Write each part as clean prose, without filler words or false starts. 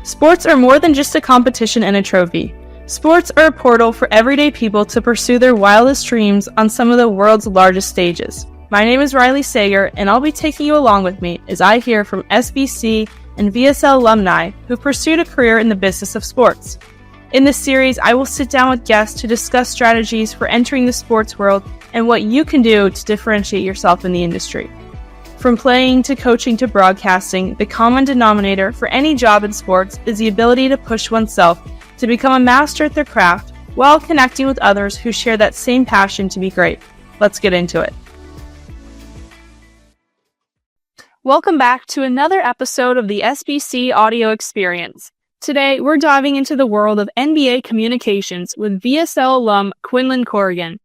Sports are more than just a competition and a trophy. Sports are a portal for everyday people to pursue their wildest dreams on some of the world's largest stages. My name is Riley Sager, and I'll be taking you along with me as I hear from SBC and VSL alumni who pursued a career in the business of sports. In this series, I will sit down with guests to discuss strategies for entering the sports world and what you can do to differentiate yourself in the industry. From playing to coaching to broadcasting, the common denominator for any job in sports is the ability to push oneself to become a master at their craft while connecting with others who share that same passion to be great. Let's get into it. Welcome back to another episode of the SBC Audio Experience. Today, we're diving into the world of NBA communications with VSL alum Quinlan Corrigan.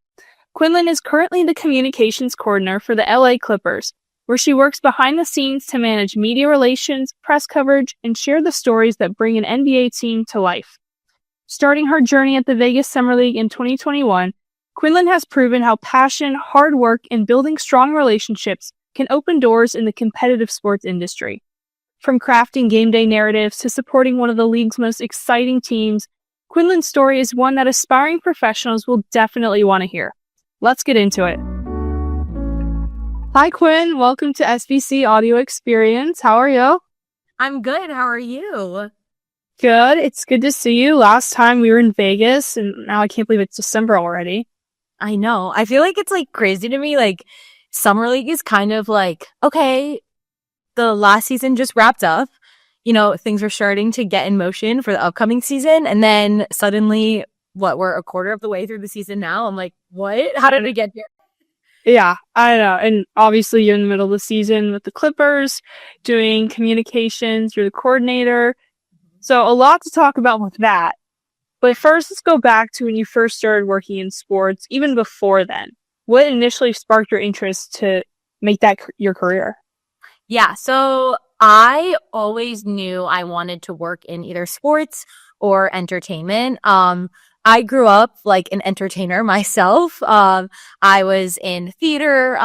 Quinlan is currently the communications coordinator for the LA Clippers, where she works behind the scenes to manage media relations, press coverage, and share the stories that bring an NBA team to life. Starting her journey at the Vegas Summer League in 2021, Quinlan has proven how passion, hard work, and building strong relationships can open doors in the competitive sports industry. From crafting game day narratives to supporting one of the league's most exciting teams, Quinlan's story is one that aspiring professionals will definitely want to hear. Let's get into it. Hi, Quinn. Welcome to SBC Audio Experience. How are you? I'm good. How are you? Good. It's good to see you. Last time we were in Vegas, and now I can't believe it's December already. I know. I feel like it's crazy to me. Summer League is kind of okay, the last season just wrapped up. You know, things are starting to get in motion for the upcoming season. And then suddenly, we're a quarter of the way through the season now. I'm like, what? How did it get here? Yeah, I know. And obviously you're in the middle of the season with the Clippers, doing communications, you're the coordinator. So a lot to talk about with that. But first, let's go back to when you first started working in sports, even before then. What initially sparked your interest to make that your career? Yeah, so I always knew I wanted to work in either sports or entertainment. I grew up an entertainer myself. I was in theater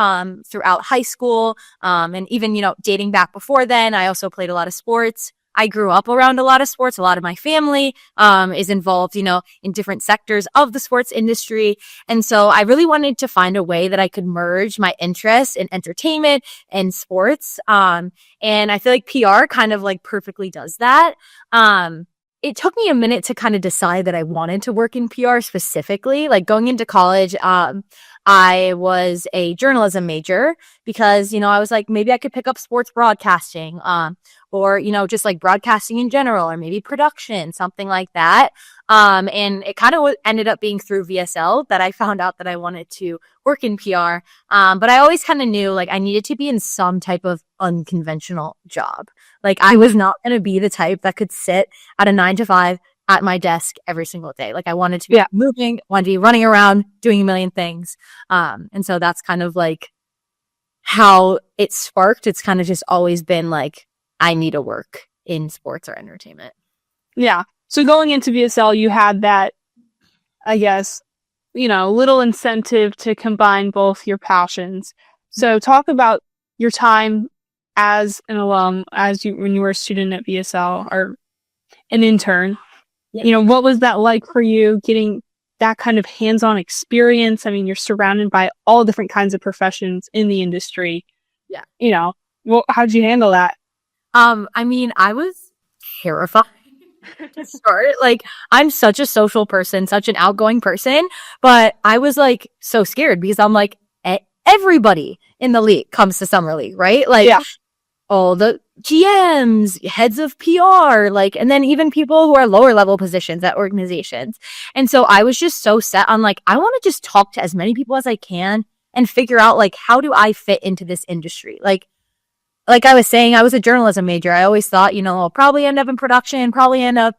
throughout high school, and even, dating back before then, I also played a lot of sports. I grew up around a lot of sports. A lot of my family is involved, in different sectors of the sports industry. And so I really wanted to find a way that I could merge my interest in entertainment and sports. And I feel like PR kind of perfectly does that. It took me a minute to kind of decide that I wanted to work in PR specifically. Going into college, I was a journalism major because, I was maybe I could pick up sports broadcasting, or, just broadcasting in general, or maybe production, something like that. And it kind of ended up being through VSL that I found out that I wanted to work in PR. But I always kind of knew I needed to be in some type of unconventional job. I was not going to be the type that could sit at a 9-to-5 at my desk every single day. I wanted to be moving, wanted to be running around, doing a million things. And so that's kind of how it sparked. It's kind of just always been I need to work in sports or entertainment. Yeah. So going into VSL, you had that, I guess, little incentive to combine both your passions. So talk about your time as an alum, when you were a student at VSL or an intern. Yeah. What was that like for you, getting that kind of hands-on experience? I mean, you're surrounded by all different kinds of professions in the industry. Yeah. How'd you handle that? I was terrified to start. I'm such a social person, such an outgoing person, but I was so scared because I'm everybody in the league comes to Summer League, right? Yeah. All the GMs, heads of PR, and then even people who are lower level positions at organizations. And so I was just so set on I want to just talk to as many people as I can and figure out how do I fit into this industry? Like I was saying, I was a journalism major. I always thought, I'll probably end up in production, probably end up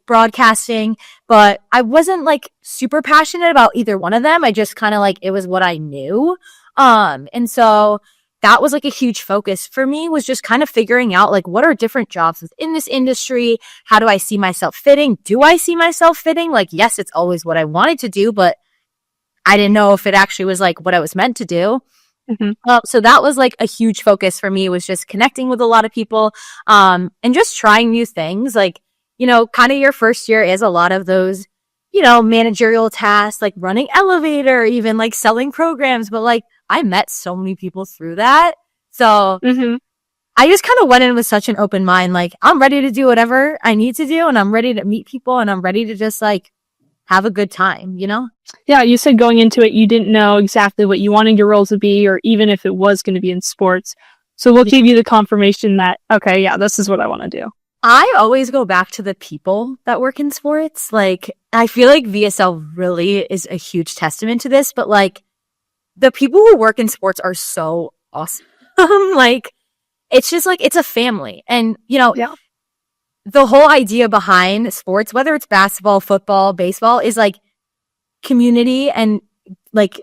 broadcasting, but I wasn't super passionate about either one of them. I just kind of it was what I knew. And so that was a huge focus for me, was just kind of figuring out what are different jobs within this industry? How do I see myself fitting? Do I see myself fitting? Yes, it's always what I wanted to do, but I didn't know if it actually was what I was meant to do. So that was like a huge focus for me, was just connecting with a lot of people, and just trying new things. Like, kind of your first year is a lot of those, managerial tasks, like running elevator, even like selling programs. But like, I met so many people through that. So I just kind of went in with such an open mind. Like, I'm ready to do whatever I need to do, and I'm ready to meet people, and I'm ready to just like have a good time, Yeah, you said going into it, you didn't know exactly what you wanted your role to be, or even if it was going to be in sports. So what gave you the confirmation that, okay, yeah, this is what I want to do? I always go back to the people that work in sports. Like, I feel like VSL really is a huge testament to this, but like, the people who work in sports are so awesome. Like, it's just like, it's a family. And, the whole idea behind sports, whether it's basketball, football, baseball, is like community and like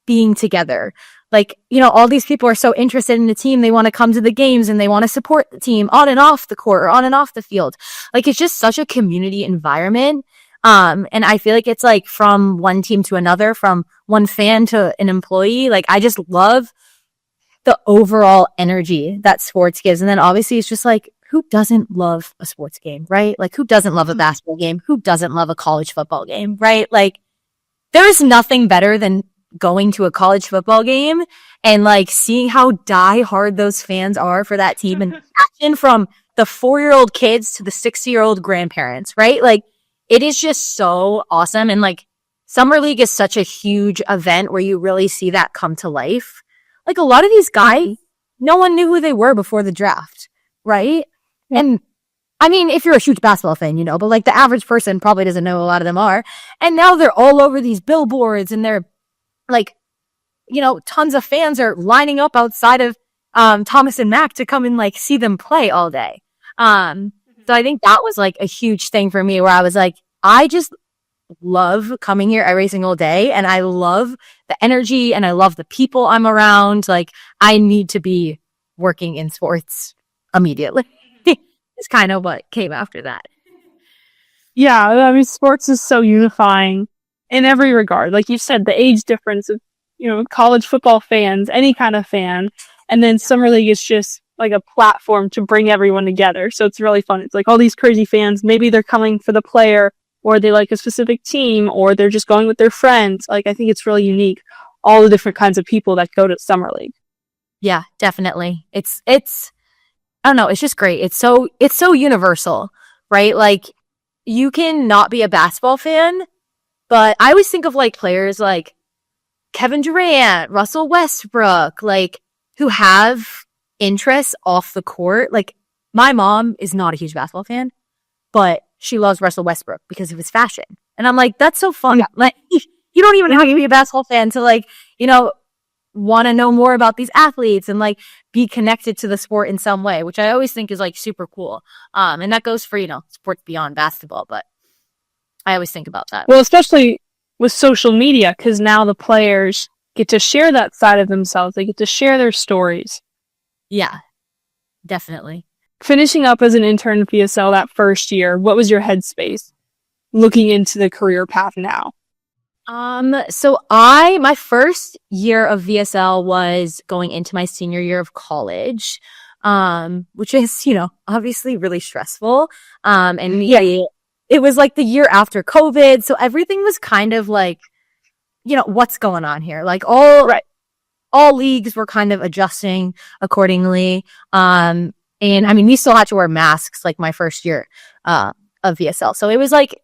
being together. Like, all these people are so interested in the team. They want to come to the games and they want to support the team on and off the court or on and off the field. Like, it's just such a community environment. And I feel like it's like from one team to another, from one fan to an employee. Like, I just love the overall energy that sports gives. And then obviously it's just like, who doesn't love a sports game, right? Like, who doesn't love a basketball game? Who doesn't love a college football game, right? Like, there's nothing better than going to a college football game and like seeing how diehard those fans are for that team, and passion from the 4-year-old kids to the 60-year-old grandparents, right? Like, it is just so awesome. And like, Summer League is such a huge event where you really see that come to life. Like, a lot of these guys, no one knew who they were before the draft, right? Yeah. And I mean, if you're a huge basketball fan, but like the average person probably doesn't know who a lot of them are. And now they're all over these billboards, and they're like, tons of fans are lining up outside of Thomas and Mack to come and like see them play all day. So I think that was like a huge thing for me, where I was like, I just love coming here every single day, and I love the energy, and I love the people I'm around. Like, I need to be working in sports immediately. It's kind of what came after that. Yeah, I mean, sports is so unifying in every regard. Like you said, the age difference of, college football fans, any kind of fan. And then Summer League is just like a platform to bring everyone together. So it's really fun. It's like all these crazy fans, maybe they're coming for the player, or they like a specific team, or they're just going with their friends. Like, I think it's really unique, all the different kinds of people that go to Summer League. Yeah, definitely. It's I don't know, it's just great. It's so universal, right? Like, you can not be a basketball fan, but I always think of like players like Kevin Durant, Russell Westbrook, like, who have interests off the court. Like, my mom is not a huge basketball fan, but she loves Russell Westbrook because of his fashion. And I'm like, that's so fun. Yeah. Like, you don't even have to be a basketball fan to like, want to know more about these athletes and like be connected to the sport in some way, which I always think is like super cool. And that goes for, sports beyond basketball, but I always think about that. Well, especially with social media, because now the players get to share that side of themselves. They get to share their stories. Yeah, definitely. Finishing up as an intern at VSL that first year, what was your headspace looking into the career path now? So my first year of VSL was going into my senior year of college, which is, obviously really stressful. And yeah, it was like the year after COVID. So everything was kind of like, what's going on here? Like all leagues were kind of adjusting accordingly. And I mean, we still had to wear masks like my first year, of VSL. So it was like,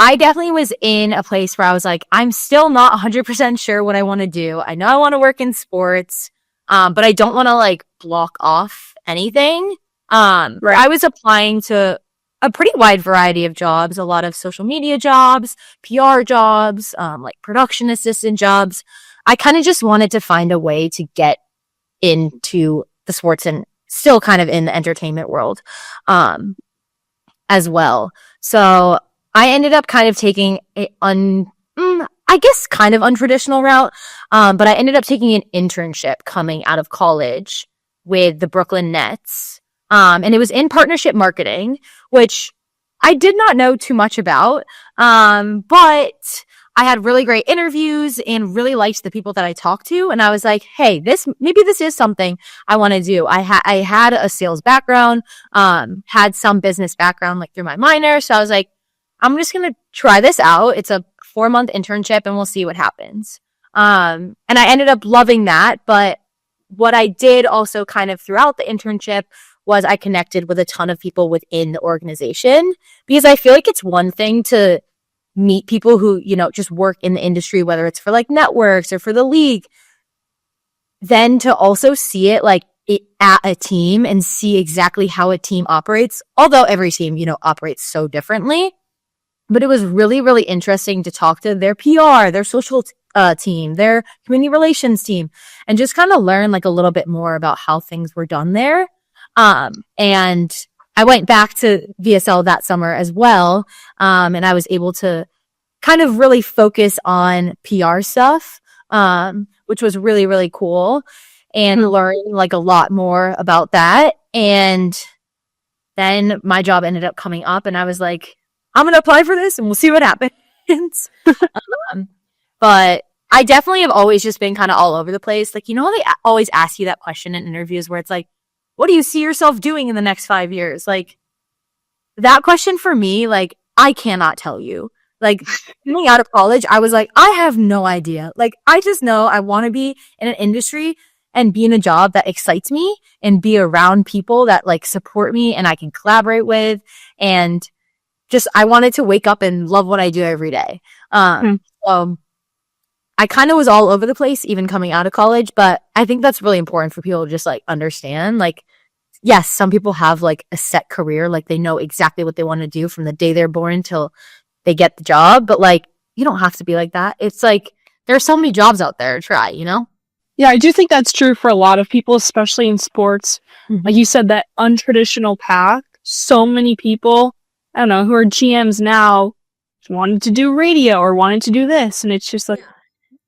I definitely was in a place where I was like, I'm still not 100% sure what I want to do. I know I want to work in sports, but I don't want to like block off anything. I was applying to a pretty wide variety of jobs, a lot of social media jobs, PR jobs, like production assistant jobs. I kind of just wanted to find a way to get into the sports and still kind of in the entertainment world, as well. So I ended up kind of taking I guess kind of untraditional route. But I ended up taking an internship coming out of college with the Brooklyn Nets. And it was in partnership marketing, which I did not know too much about. But I had really great interviews and really liked the people that I talked to. And I was like, hey, maybe this is something I want to do. I had a sales background, had some business background like through my minor. So I was like, I'm just going to try this out. It's a 4-month internship and we'll see what happens. And I ended up loving that. But what I did also kind of throughout the internship was I connected with a ton of people within the organization, because I feel like it's one thing to meet people who, just work in the industry, whether it's for like networks or for the league, then to also see it like at a team and see exactly how a team operates. Although every team, operates so differently, but it was really, really interesting to talk to their PR, their social team, their community relations team, and just kind of learn like a little bit more about how things were done there. And I went back to VSL that summer as well. And I was able to kind of really focus on PR stuff, which was really, really cool, and learn like a lot more about that. And then my job ended up coming up and I was like, I'm going to apply for this and we'll see what happens. But I definitely have always just been kind of all over the place. Like, how they always ask you that question in interviews where it's like, what do you see yourself doing in the next 5 years? Like, that question for me, like, I cannot tell you. Like, coming out of college, I was like, I have no idea. Like, I just know I want to be in an industry and be in a job that excites me and be around people that like support me and I can collaborate with. And just, I wanted to wake up and love what I do every day. So I kind of was all over the place, even coming out of college, but I think that's really important for people to just like understand. Like, yes, some people have like a set career, like they know exactly what they want to do from the day they're born till they get the job, but like, you don't have to be like that. It's like, there are so many jobs out there to try, Yeah, I do think that's true for a lot of people, especially in sports. Like you said, that untraditional path. So many people, I don't know, who are GMs now wanted to do radio or wanted to do this. And it's just like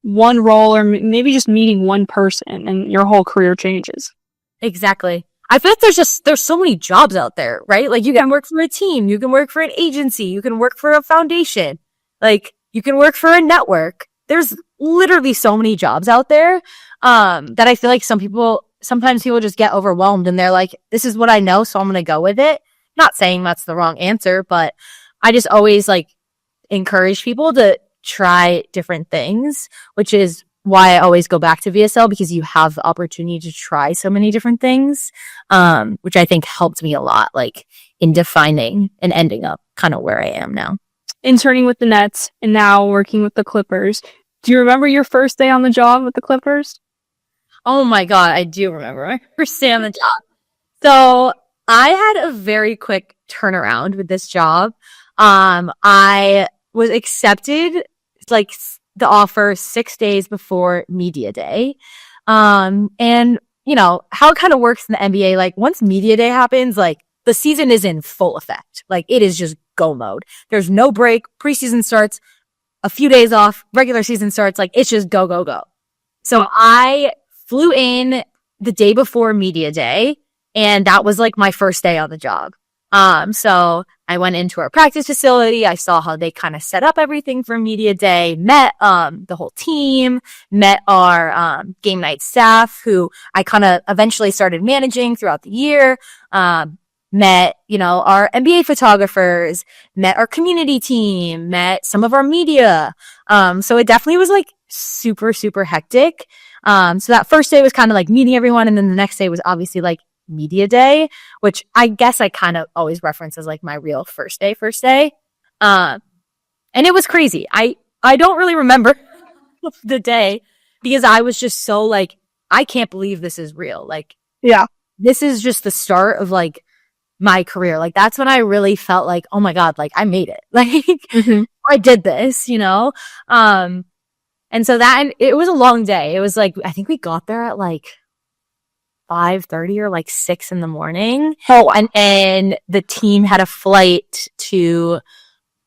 one role or maybe just meeting one person and your whole career changes. Exactly. I feel like there's so many jobs out there, right? Like you can work for a team, you can work for an agency, you can work for a foundation, like you can work for a network. There's literally so many jobs out there, that I feel like sometimes people just get overwhelmed and they're like, this is what I know, so I'm going to go with it. Not saying that's the wrong answer, but I just always like encourage people to try different things, which is why I always go back to VSL, because you have the opportunity to try so many different things, which I think helped me a lot, like in defining and ending up kind of where I am now. Interning with the Nets and now working with the Clippers. Do you remember your first day on the job with the Clippers? Oh my God, I do remember my first day on the job. So I had a very quick turnaround with this job. I was accepted like the offer 6 days before media day. And how it kind of works in the NBA, like once media day happens, like the season is in full effect. Like it is just go mode. There's no break. Preseason starts, a few days off, regular season starts, like it's just go, go, go. So I flew in the day before media day, and that was like my first day on the job. So I went into our practice facility. I saw how they kind of set up everything for media day, met, the whole team, met our, game night staff who I kind of eventually started managing throughout the year, met, our NBA photographers, met our community team, met some of our media. So it definitely was like super, super hectic. So that first day was kind of like meeting everyone. And then the next day was obviously like media day, which I guess I kind of always reference as like my real first day. And it was crazy. I don't really remember the day because I was just so like, I can't believe this is real. Like, yeah, this is just the start of like my career. Like that's when I really felt like, oh my God, like I made it. Like I did this, and so it was a long day. It was like, I think we got there at like 5:30 or like 6 a.m. Oh, and the team had a flight to,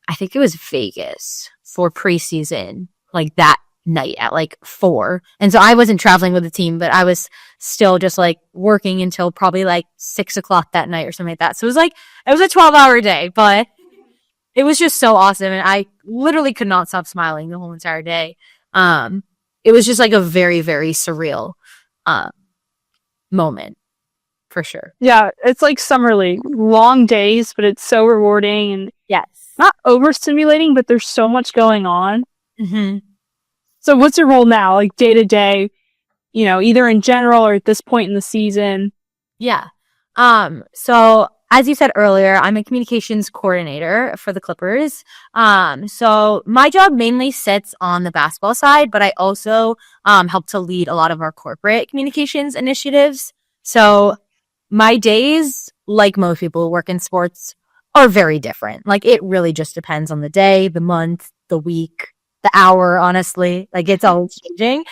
I think it was Vegas for preseason, like that night at like 4. And so I wasn't traveling with the team, but I was still just like working until probably like 6 o'clock that night or something like that. So it was a 12-hour day, but it was just so awesome. And I literally could not stop smiling the whole entire day. It was just like a very, very surreal moment for sure. Yeah, it's like summer league. Long days, but it's so rewarding and Yes. not overstimulating, but there's so much going on. Mm-hmm. So what's your role now, like day to day, either in general or at this point in the season? Yeah. So as you said earlier, I'm a communications coordinator for the Clippers. So my job mainly sits on the basketball side, but I also help to lead a lot of our corporate communications initiatives. So my days, like most people who work in sports, are very different. Like, it really just depends on the day, the month, the week, the hour, honestly. Like, it's all changing.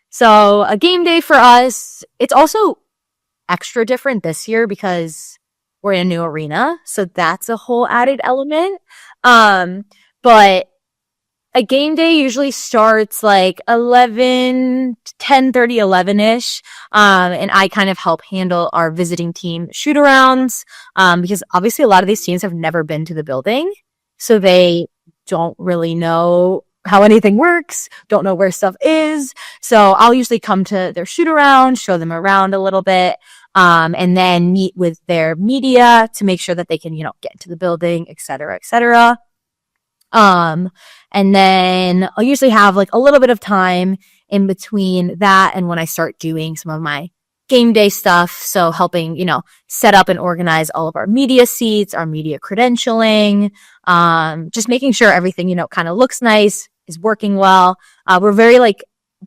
So a game day for us, it's also extra different this year because we're in a new arena. So that's a whole added element. But a game day usually starts like 11, 10:30, 11-ish. And I kind of help handle our visiting team shoot-arounds. Because obviously a lot of these teams have never been to the building. So they don't really know how anything works, don't know where stuff is. So I'll usually come to their shoot-around, show them around a little bit. And then meet with their media to make sure that they can, get into the building, et cetera, et cetera. And then I'll usually have like a little bit of time in between that and when I start doing some of my game day stuff. So helping, set up and organize all of our media seats, our media credentialing, just making sure everything, kind of looks nice, is working well. We're very like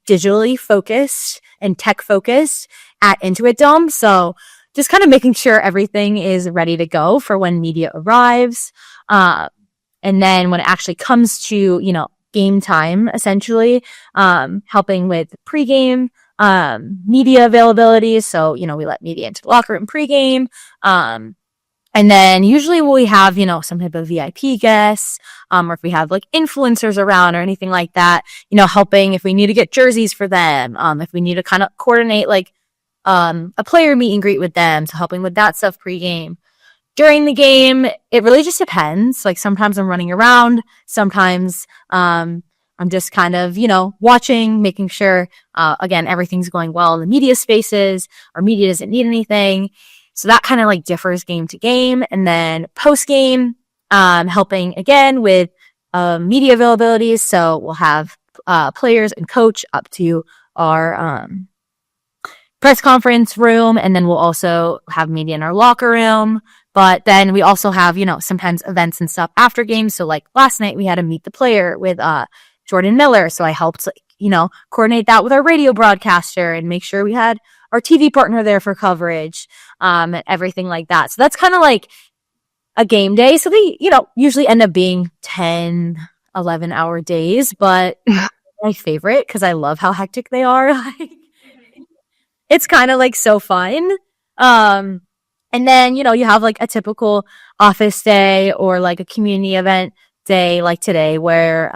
digitally focused and tech focused at Intuit Dome. So just kind of making sure everything is ready to go for when media arrives. And then when it actually comes to, game time, essentially, helping with pregame, media availability. So, we let media into the locker room pregame. And then usually we have, some type of VIP guests, or if we have like influencers around or anything like that, helping if we need to get jerseys for them, if we need to kind of coordinate like, a player meet and greet with them. So helping with that stuff pregame. During the game, it really just depends. Like sometimes I'm running around, sometimes, I'm just kind of, watching, making sure, again, everything's going well in the media spaces. Our media doesn't need anything. So that kind of like differs game to game. And then post game, helping again with, media availabilities. So we'll have, players and coach up to our, press conference room. And then we'll also have media in our locker room. But then we also have, sometimes events and stuff after games. So like last night we had a meet the player with, Jordan Miller. So I helped, coordinate that with our radio broadcaster and make sure we had our TV partner there for coverage, and everything like that. So that's kind of like a game day. So they, usually end up being 10, 11-hour days, but my favorite because I love how hectic they are. It's kind of like so fun. And then, you have like a typical office day or like a community event day like today where,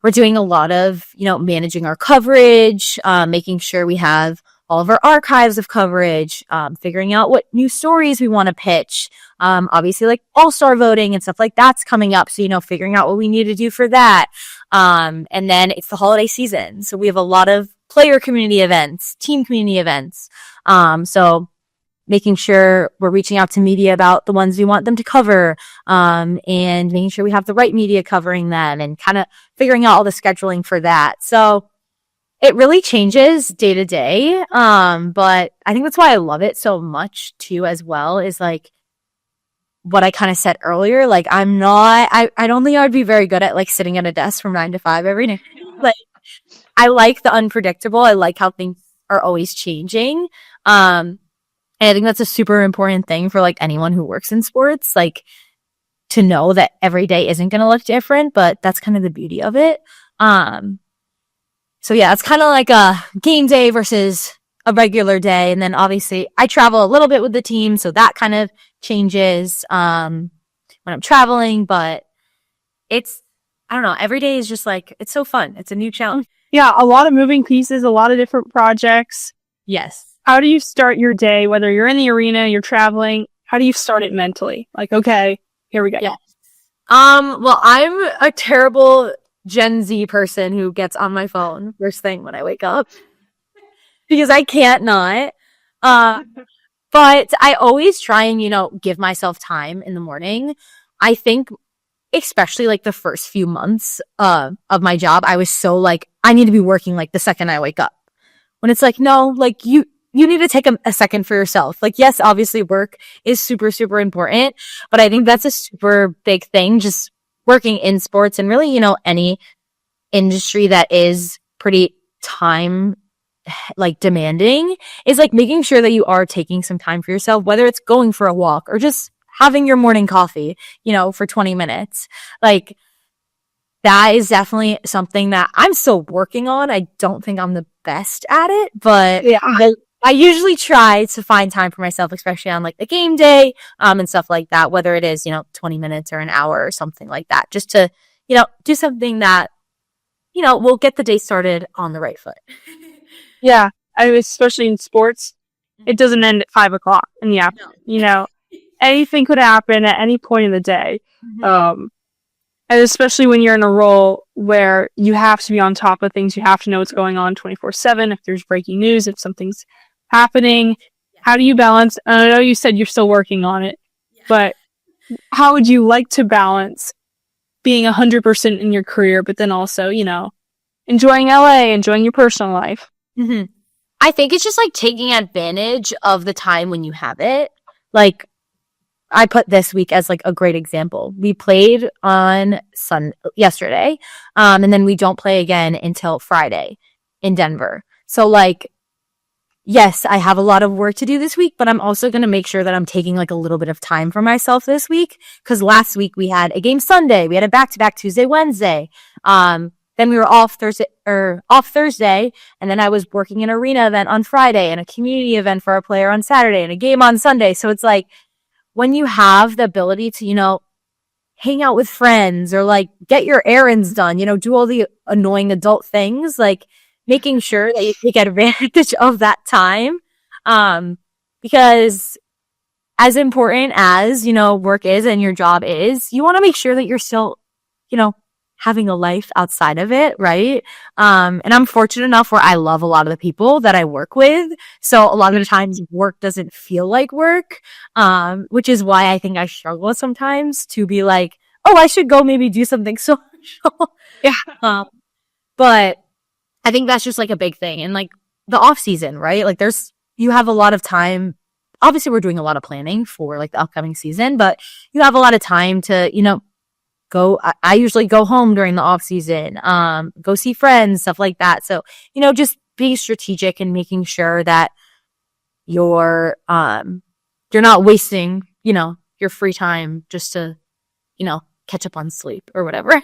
we're doing a lot of, managing our coverage, making sure we have all of our archives of coverage, figuring out what new stories we want to pitch. Obviously like all-star voting and stuff like that's coming up. So, figuring out what we need to do for that. And then it's the holiday season. So we have a lot of player community events, team community events. So making sure we're reaching out to media about the ones we want them to cover, and making sure we have the right media covering them and kind of figuring out all the scheduling for that. So it really changes day to day. But I think that's why I love it so much too, as well, is like what I kind of said earlier. Like I don't think I would be very good at like sitting at a desk from 9 to 5 every day. Like I like the unpredictable. I like how things are always changing. And I think that's a super important thing for like anyone who works in sports, like to know that every day isn't going to look different, but that's kind of the beauty of it. So yeah, it's kind of like a game day versus a regular day. And then obviously I travel a little bit with the team. So that kind of changes, when I'm traveling, but I don't know, every day is just like, it's so fun. It's a new challenge. Yeah, a lot of moving pieces, a lot of different projects. Yes. How do you start your day, whether you're in the arena, you're traveling? How do you start it mentally? Like, okay, Here we go. Yeah. Well, I'm a terrible Gen Z person who gets on my phone first thing when I wake up because I can't not. But I always try and, give myself time in the morning. I think especially like the first few months of my job, I was so like, I need to be working like the second I wake up. When it's like, no, like you need to take a second for yourself. Like, yes, obviously work is super, super important, but I think that's a super big thing. Just working in sports and really, any industry that is pretty time like demanding is like making sure that you are taking some time for yourself, whether it's going for a walk or just having your morning coffee, for 20 minutes. Like that is definitely something that I'm still working on. I don't think I'm the best at it, but Yeah. I usually try to find time for myself, especially on like the game day, and stuff like that, whether it is, 20 minutes or an hour or something like that, just to, do something that, will get the day started on the right foot. Yeah. Especially in sports, it doesn't end at 5:00 in the afternoon. No. Anything could happen at any point in the day. Mm-hmm. And especially when you're in a role where you have to be on top of things, you have to know what's going on 24/7. If there's breaking news, if something's happening, how do you balance? I know you said you're still working on it, but how would you like to balance being 100% in your career, but then also, enjoying LA, enjoying your personal life? Mm-hmm. I think it's just like taking advantage of the time when you have it. Like I put this week as like a great example. We played on yesterday, and then we don't play again until Friday in Denver. So like, yes, I have a lot of work to do this week, but I'm also going to make sure that I'm taking like a little bit of time for myself this week. Cause last week we had a game Sunday. We had a back-to-back Tuesday, Wednesday. Then we were off Thursday. And then I was working an arena event on Friday and a community event for our player on Saturday and a game on Sunday. So it's like, when you have the ability to, hang out with friends or like get your errands done, do all the annoying adult things, like making sure that you take advantage of that time. Because as important as, work is and your job is, you want to make sure that you're still, having a life outside of it, right? And I'm fortunate enough where I love a lot of the people that I work with. So a lot of the times work doesn't feel like work, which is why I think I struggle sometimes to be like, oh, I should go maybe do something social. Yeah. But I think that's just like a big thing. And like the off season, right? Like you have a lot of time. Obviously we're doing a lot of planning for like the upcoming season, but you have a lot of time to, I usually go home during the off season, go see friends, stuff like that. So, just being strategic and making sure that you're not wasting, your free time just to, catch up on sleep or whatever.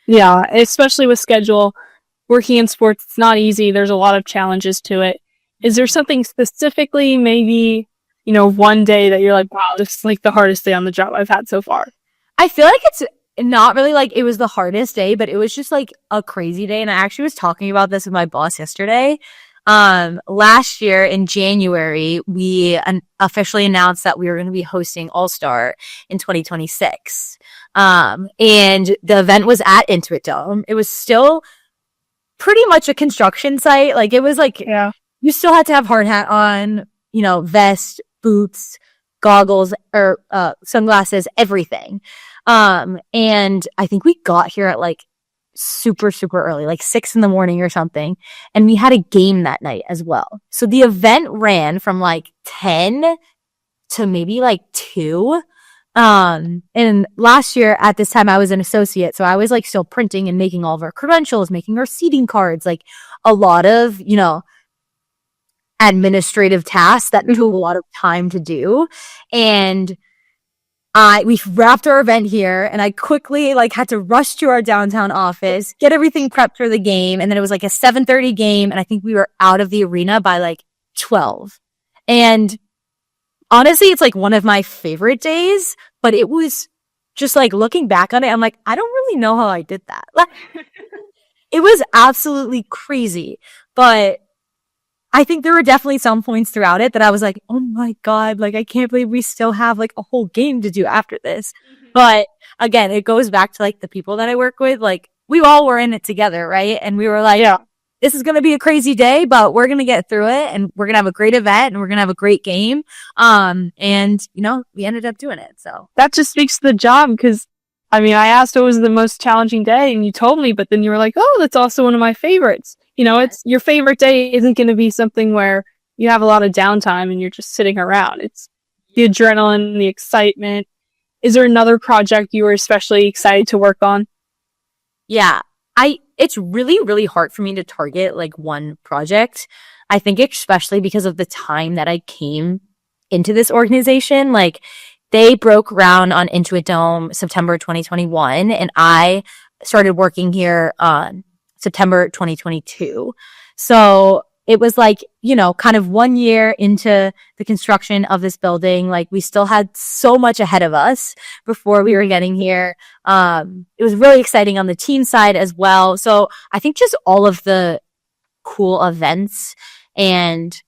Yeah. Especially with schedule, working in sports, it's not easy. There's a lot of challenges to it. Is there something specifically, maybe, one day that you're like, wow, this is like the hardest day on the job I've had so far? I feel like it's not really like it was the hardest day, but it was just like a crazy day. And I actually was talking about this with my boss yesterday. Last year in January, we officially announced that we were going to be hosting All-Star in 2026. And the event was at Intuit Dome. It was still pretty much a construction site. Like it was like, yeah, you still had to have hard hat on, vest, boots, goggles, or sunglasses, everything. And I think we got here at like super, super early, like 6 a.m. or something. And we had a game that night as well. So the event ran from like 10 to maybe like 2. And last year at this time I was an associate. So I was like still printing and making all of our credentials, making our seating cards, like a lot of, administrative tasks that took a lot of time to do. And we wrapped our event here and I quickly like had to rush to our downtown office, get everything prepped for the game. And then it was like a 7:30 game. And I think we were out of the arena by like 12. And honestly, it's like one of my favorite days, but it was just like looking back on it, I'm like, I don't really know how I did that. It was absolutely crazy, but I think there were definitely some points throughout it that I was like, oh my God, like I can't believe we still have like a whole game to do after this. But again, it goes back to like the people that I work with. Like we all were in it together, right? And we were like, Yeah. this is going to be a crazy day, but we're going to get through it and we're going to have a great event and we're going to have a great game. And you know, we ended up doing it. So That just speaks to the job because, I mean, I asked what was the most challenging day and you told me, but then you were like, oh, that's also one of my favorites. You know, it's your favorite day isn't going to be something where you have a lot of downtime and you're just sitting around. It's the adrenaline, the excitement. Is there another project you were especially excited to work on? yeah, it's really, really hard for me to target like one project. I think especially because of the time that I came into this organization. Like they broke ground on Intuit Dome September 2021 and I started working here on September 2022. So it was like, you know, kind of 1 year into the construction of this building. Like we still had so much ahead of us before we were getting here. It was really exciting on the team side as well. So I think just all of the cool events and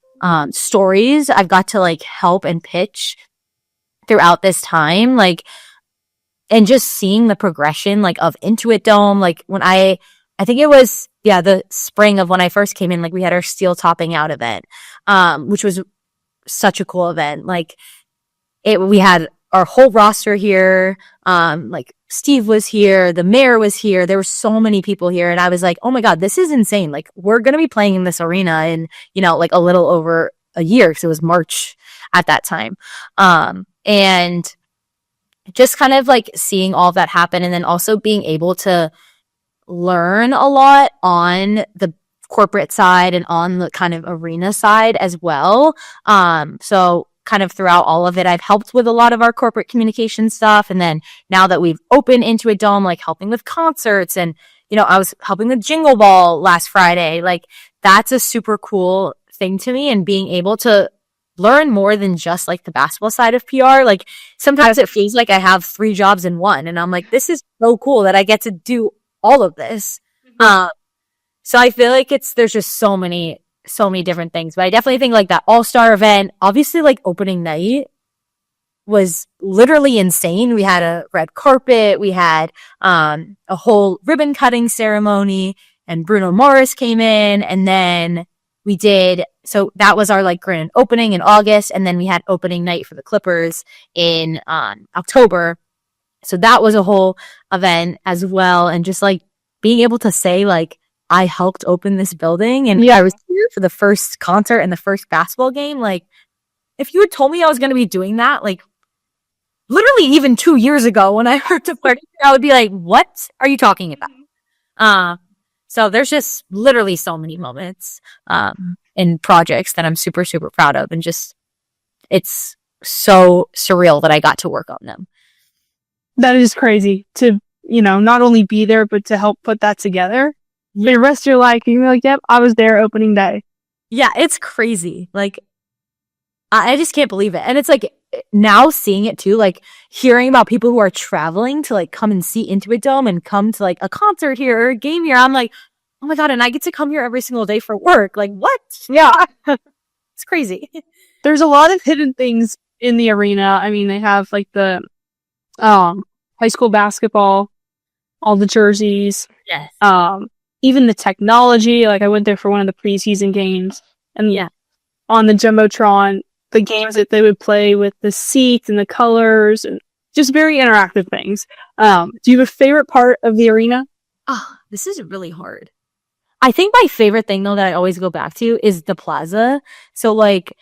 stories I've got to like help and pitch throughout this time, like, and just seeing the progression like of Intuit Dome, like when I think it was, the spring of when I first came in, like we had our steel topping out event, which was such a cool event. Like we had our whole roster here. Like Steve was here, the mayor was here. There were so many people here. And I was like, oh my God, this is insane. Like we're going to be playing in this arena in, you know, like a little over a year. Cause it was March at that time. And just kind of like seeing all of that happen. And then also being able to learn a lot on the corporate side and on the kind of arena side as well. So kind of throughout all of it, I've helped with a lot of our corporate communication stuff. And then now that we've opened Intuit Dome, like helping with concerts and, you know, I was helping with Jingle Ball last Friday. Like that's a super cool thing to me, and being able to learn more than just like the basketball side of PR. Like sometimes it feels like I have 3 jobs in one, and I'm like, this is so cool that I get to do all of this. So I feel like there's just so many different things, but I definitely think like that all-star event, obviously like opening night was literally insane. We had a red carpet, we had a whole ribbon cutting ceremony, and Bruno Mars came in, and then so that was our like grand opening in August, and then we had opening night for the Clippers in October. So that was a whole event as well. And just like being able to say like, I helped open this building and I was here for the first concert and the first basketball game. Like if you had told me I was going to be doing that, like literally even 2 years ago when I heard the party, I would be like, what are you talking about? So there's just literally so many moments, and projects that I'm super, super proud of. And just, it's so surreal that I got to work on them. That is crazy to, you know, not only be there, but to help put that together. For the rest of your life, you're like, yep, I was there opening day. Yeah, it's crazy. Like, I just can't believe it. And it's like, now seeing it too, like hearing about people who are traveling to like come and see Intuit Dome and come to like a concert here or a game here. I'm like, oh my God, and I get to come here every single day for work. Like, what? Yeah. It's crazy. There's a lot of hidden things in the arena. I mean, they have like the high school basketball, all the jerseys. Yes. Even the technology. Like I went there for one of the preseason games, and on the Jumbotron, the games that they would play with the seats and the colors and just very interactive things. Do you have a favorite part of the arena? Oh, this is really hard. I think my favorite thing though that I always go back to is the plaza. So like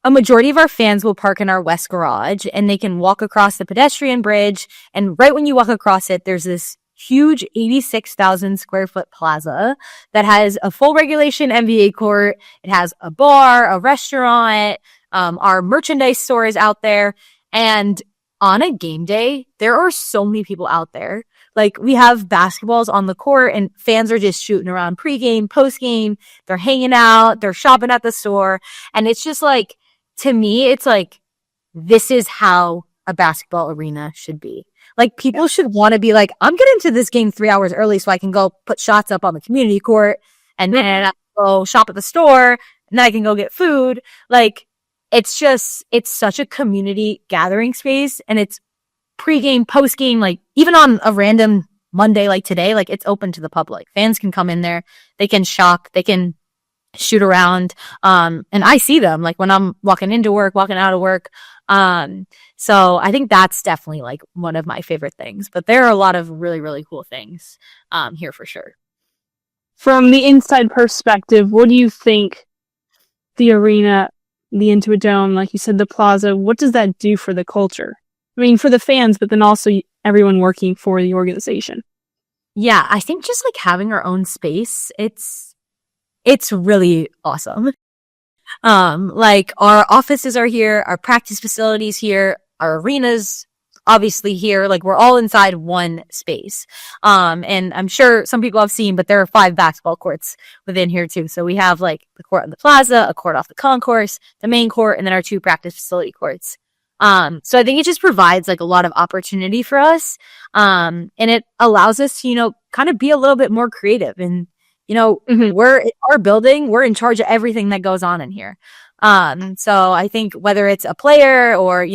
a majority of our fans will park in our west garage and they can walk across the pedestrian bridge. And right when you walk across it, there's this huge 86,000 square foot plaza that has a full regulation NBA court. It has a bar, a restaurant, our merchandise store is out there. And on a game day, there are so many people out there. Like we have basketballs on the court and fans are just shooting around pregame, postgame. They're hanging out, they're shopping at the store. And it's just like, to me, it's like, this is how a basketball arena should be. Like people should want to be like, I'm getting to this game 3 hours early so I can go put shots up on the community court and then I'll go shop at the store and then I can go get food. Like, it's such a community gathering space, and it's pregame, postgame, like even on a random Monday like today, like it's open to the public. Fans can come in there, they can shop, they can shoot around. And I see them like when I'm walking into work, walking out of work. So I think that's definitely like one of my favorite things, but there are a lot of really, really cool things, here for sure. From the inside perspective, what do you think the arena, the Intuit Dome, like you said, the plaza, what does that do for the culture? I mean, for the fans, but then also everyone working for the organization. Yeah, I think just like having our own space, it's really awesome. Like our offices are here, our practice facilities here, our arenas obviously here, like we're all inside one space. And I'm sure some people have seen, but there are 5 basketball courts within here too. So we have like the court on the plaza, a court off the concourse, the main court, and then our 2 practice facility courts. So I think it just provides like a lot of opportunity for us. And it allows us to, kind of be a little bit more creative, and, we're in our building, we're in charge of everything that goes on in here. So I think whether it's a player or,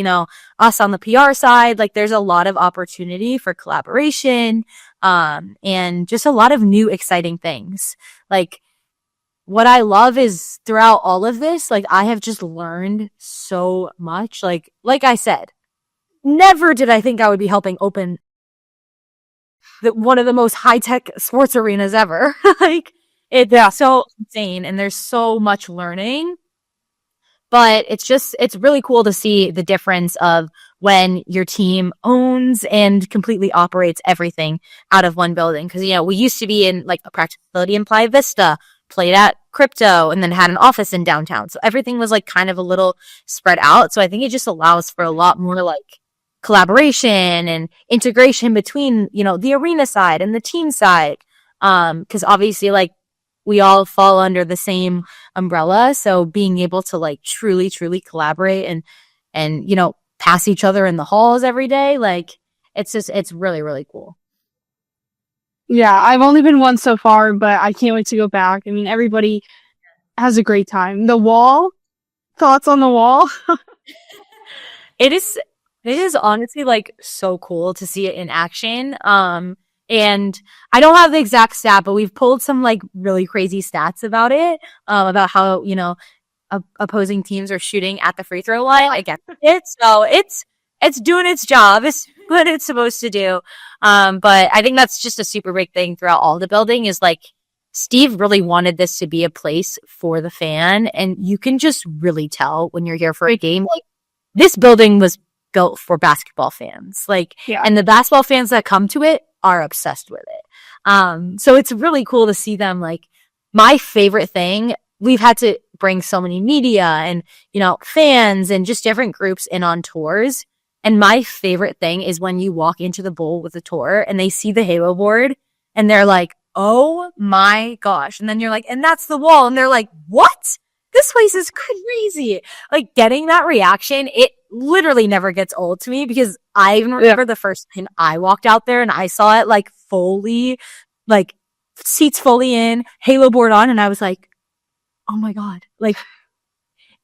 us on the PR side, like there's a lot of opportunity for collaboration, and just a lot of new exciting things. Like, what I love is throughout all of this, like I have just learned so much. Like I said, never did I think I would be helping open one of the most high-tech sports arenas ever. Like, it's so insane, and there's so much learning. But it's really cool to see the difference of when your team owns and completely operates everything out of one building. Because, we used to be in like a practice facility in Playa Vista, played at Crypto, and then had an office in downtown. So everything was like kind of a little spread out. So I think it just allows for a lot more like collaboration and integration between, the arena side and the team side. Because obviously like we all fall under the same umbrella. So being able to like truly, truly collaborate and, pass each other in the halls every day, like it's really, really cool. Yeah, I've only been once so far, but I can't wait to go back. I mean, everybody has a great time. The wall, thoughts on the wall? It is honestly like so cool to see it in action. And I don't have the exact stat, but we've pulled some like really crazy stats about it, about how, opposing teams are shooting at the free throw line against it. So it's doing its job. It's what it's supposed to do. But I think that's just a super big thing throughout all the building is like Steve really wanted this to be a place for the fan. And you can just really tell when you're here for a game, like this building was built for basketball fans. Like, and the basketball fans that come to it are obsessed with it. So it's really cool to see them. Like, my favorite thing, we've had to bring so many media and, fans and just different groups in on tours. And my favorite thing is when you walk into the bowl with a tour and they see the Halo board and they're like, oh my gosh. And then you're like, and that's the wall. And they're like, what? This place is crazy. Like, getting that reaction, it literally never gets old to me, because I even remember the first time I walked out there and I saw it like fully, like seats fully in, Halo board on, and I was like, oh my God, like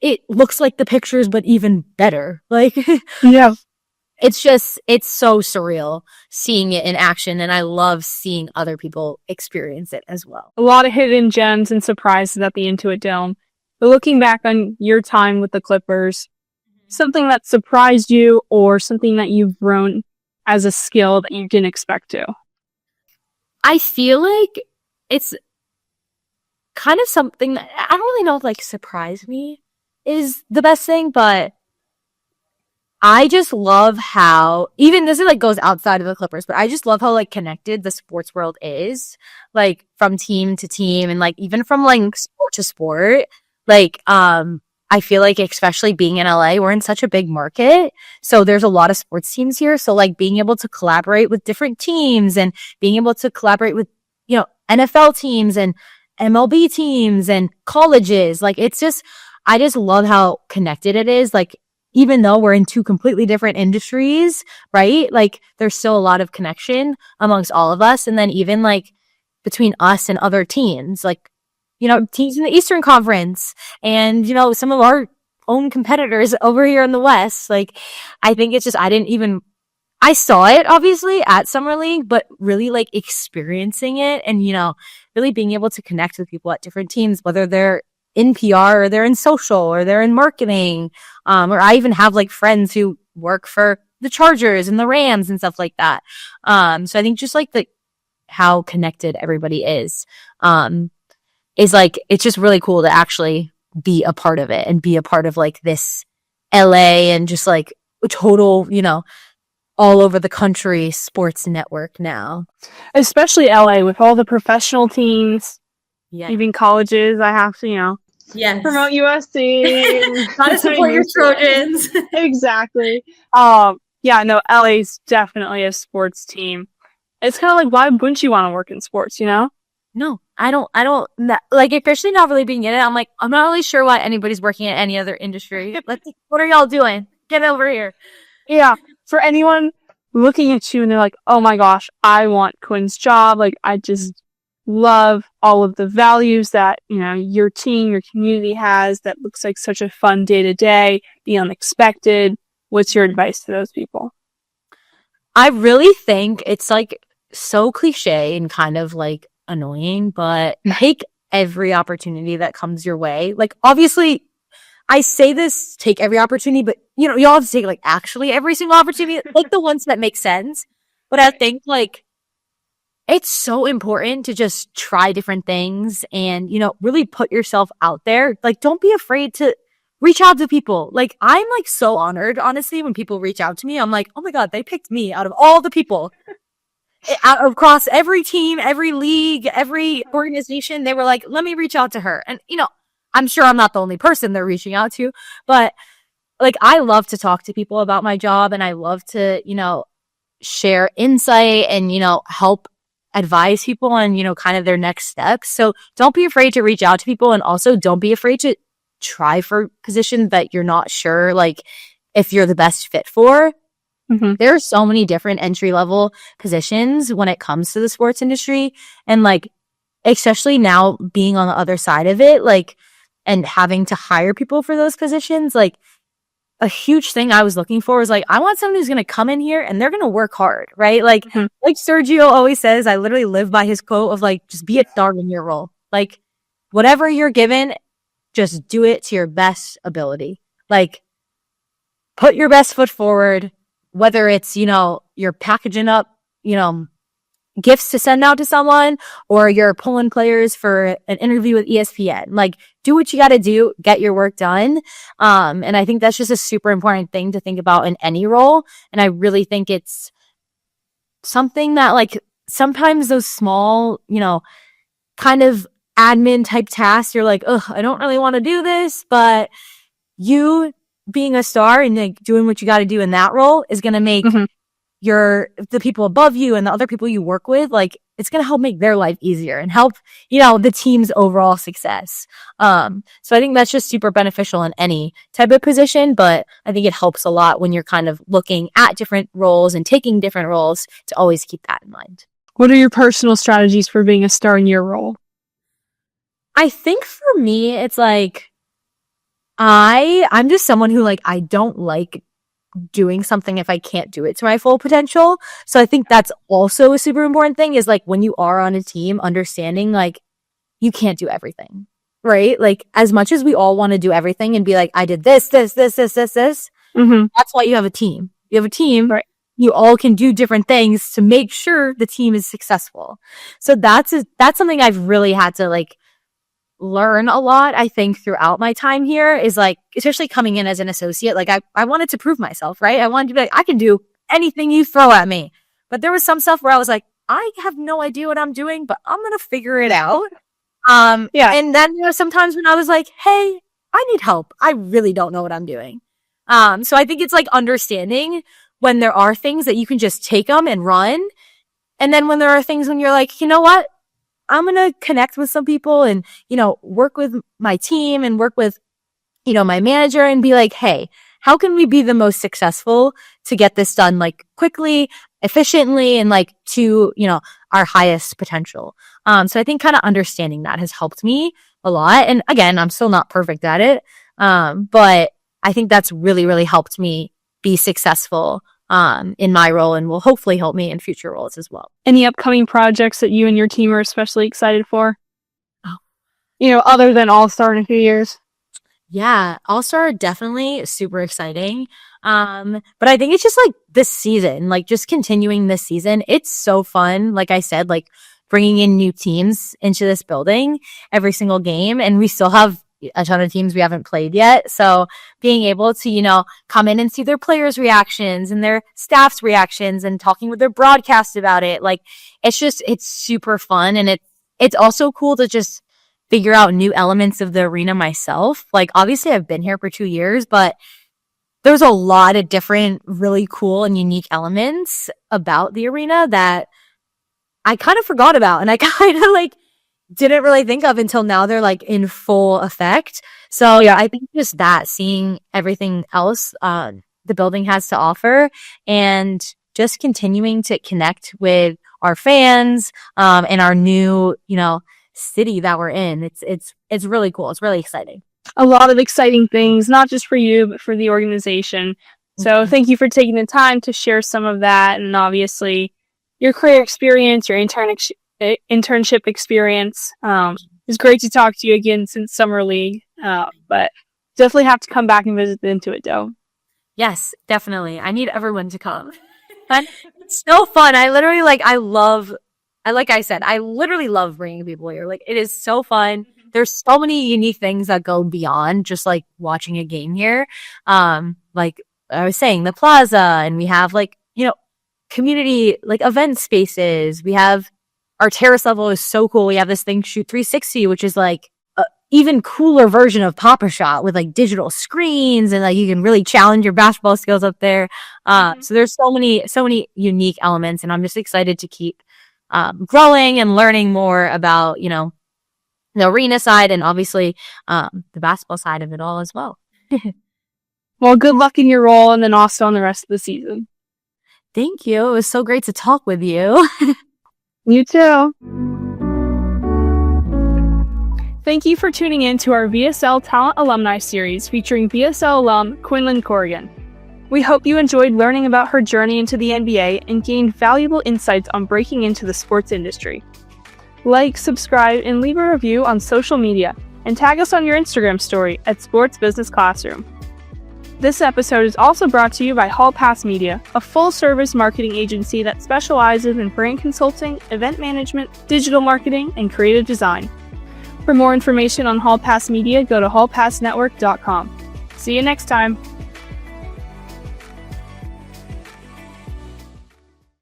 it looks like the pictures, but even better. Like, it's so surreal seeing it in action, and I love seeing other people experience it as well. A lot of hidden gems and surprises at the Intuit Dome. But looking back on your time with the Clippers, something that surprised you or something that you've grown as a skill that you didn't expect to? I feel like it's kind of something that I don't really know if like surprised me is the best thing, but I just love how, even this is like goes outside of the Clippers, but I just love how like connected the sports world is, like from team to team and like even from like sport to sport. Like, I feel like especially being in LA, we're in such a big market. So there's a lot of sports teams here. So like being able to collaborate with different teams and being able to collaborate with, NFL teams and MLB teams and colleges, like it's just, I just love how connected it is. Like, even though we're in 2 completely different industries, right? Like there's still a lot of connection amongst all of us. And then even like between us and other teams, like teams in the Eastern Conference and, some of our own competitors over here in the West. Like, I think it's just, I saw it obviously at Summer League, but really like experiencing it and, really being able to connect with people at different teams, whether they're in PR or they're in social or they're in marketing. Or I even have like friends who work for the Chargers and the Rams and stuff like that. So I think just like how connected everybody is like, it's just really cool to actually be a part of it and be a part of like this LA and just like total, all over the country sports network now. Especially LA with all the professional teams, even colleges. I have to, yes, promote USC. Gotta support your Trojans. Exactly. LA's definitely a sports team. It's kind of like, why wouldn't you want to work in sports, No, I don't, like, especially not really being in it. I'm like, I'm not really sure why anybody's working in any other industry. What are y'all doing? Get over here. Yeah. For anyone looking at you and they're like, oh my gosh, I want Quinn's job. Like, I just love all of the values that, your team, your community has that looks like such a fun day to day, the unexpected. What's your advice to those people? I really think it's like so cliche and kind of like annoying, but take every opportunity that comes your way. Like, obviously, I say this, take every opportunity, but you all have to take like actually every single opportunity, like the ones that make sense. But I think like it's so important to just try different things and, really put yourself out there. Like, don't be afraid to reach out to people. Like, I'm like so honored, honestly, when people reach out to me. I'm like, oh my God, they picked me out of all the people. Across every team, every league, every organization, they were like, let me reach out to her. And, I'm sure I'm not the only person they're reaching out to, but like, I love to talk to people about my job and I love to, share insight and, help advise people on, kind of their next steps. So don't be afraid to reach out to people. And also don't be afraid to try for positions that you're not sure, like, if you're the best fit for. Mm-hmm. There are so many different entry-level positions when it comes to the sports industry. And like, especially now being on the other side of it, like, and having to hire people for those positions, like, a huge thing I was looking for was like, I want someone who's going to come in here and they're going to work hard, right? Like, like Sergio always says, I literally live by his quote of like, just be a star in your role. Like, whatever you're given, just do it to your best ability. Like, put your best foot forward, whether it's, you're packaging up, gifts to send out to someone or you're pulling players for an interview with ESPN. Like, do what you got to do, get your work done. And I think that's just a super important thing to think about in any role. And I really think it's something that like sometimes those small, kind of admin type tasks, you're like, ugh, I don't really want to do this, but you being a star and like doing what you got to do in that role is going to make the people above you and the other people you work with, like, it's going to help make their life easier and help, the team's overall success. So I think that's just super beneficial in any type of position, but I think it helps a lot when you're kind of looking at different roles and taking different roles to always keep that in mind. What are your personal strategies for being a star in your role? I think for me, it's like, I'm just someone who like, I don't like doing something if I can't do it to my full potential. So I think that's also a super important thing is like when you are on a team, understanding like you can't do everything, right? Like as much as we all want to do everything and be like, I did this. Mm-hmm. That's why you have a team. You have a team, right? You all can do different things to make sure the team is successful. So that's something I've really had to like learn a lot, I think, throughout my time here is like, especially coming in as an associate, like I wanted to prove myself, right? I wanted to be like, I can do anything you throw at me. But there was some stuff where I was like, I have no idea what I'm doing, but I'm going to figure it out. Yeah. And then, sometimes when I was like, hey, I need help. I really don't know what I'm doing. So I think it's like understanding when there are things that you can just take them and run. And then when there are things when you're like, you know what? I'm going to connect with some people and, work with my team and work with, my manager and be like, hey, how can we be the most successful to get this done like quickly, efficiently, and like to, our highest potential. So I think kind of understanding that has helped me a lot. And again, I'm still not perfect at it. But I think that's really, really helped me be successful in my role, and will hopefully help me in future roles as well. Any upcoming projects that you and your team are especially excited for? Other than All-Star in a few years? Yeah, All-Star definitely super exciting. But I think it's just like this season, like just continuing this season. It's so fun. Like I said, like bringing in new teams into this building every single game. And we still have a ton of teams we haven't played yet. So being able to, come in and see their players' reactions and their staff's reactions and talking with their broadcast about it. Like it's super fun. And it's also cool to just figure out new elements of the arena myself. Like obviously I've been here for 2 years, but there's a lot of different really cool and unique elements about the arena that I kind of forgot about, and I kind of like didn't really think of until now they're like in full effect. So yeah, I think just that, seeing everything else the building has to offer, and just continuing to connect with our fans and our new, city that we're in. It's really cool. It's really exciting. A lot of exciting things, not just for you, but for the organization. So thank you for taking the time to share some of that, and obviously your career experience, your internship experience. It's great to talk to you again since Summer League, but definitely have to come back and visit the Intuit Dome. Yes, definitely. I need everyone to come. It's so fun. I literally like I said, I literally love bringing people here. Like it is so fun. There's so many unique things that go beyond just like watching a game here. Like I was saying, the plaza, and we have like, community like event spaces. We have our terrace level is so cool. We have this thing, Shoot 360, which is like a even cooler version of Pop-A-Shot with like digital screens, and like you can really challenge your basketball skills up there. So there's so many unique elements, and I'm just excited to keep growing and learning more about, the arena side, and obviously the basketball side of it all as well. Well, good luck in your role, and then also on the rest of the season. Thank you. It was so great to talk with you. You too. Thank you for tuning in to our VSL Talent Alumni Series featuring VSL alum Quinlan Corrigan. We hope you enjoyed learning about her journey into the NBA and gained valuable insights on breaking into the sports industry. Like, subscribe, and leave a review on social media, and tag us on your Instagram story at Sports Business Classroom. This episode is also brought to you by Hall Pass Media, a full-service marketing agency that specializes in brand consulting, event management, digital marketing, and creative design. For more information on Hall Pass Media, go to hallpassnetwork.com. See you next time.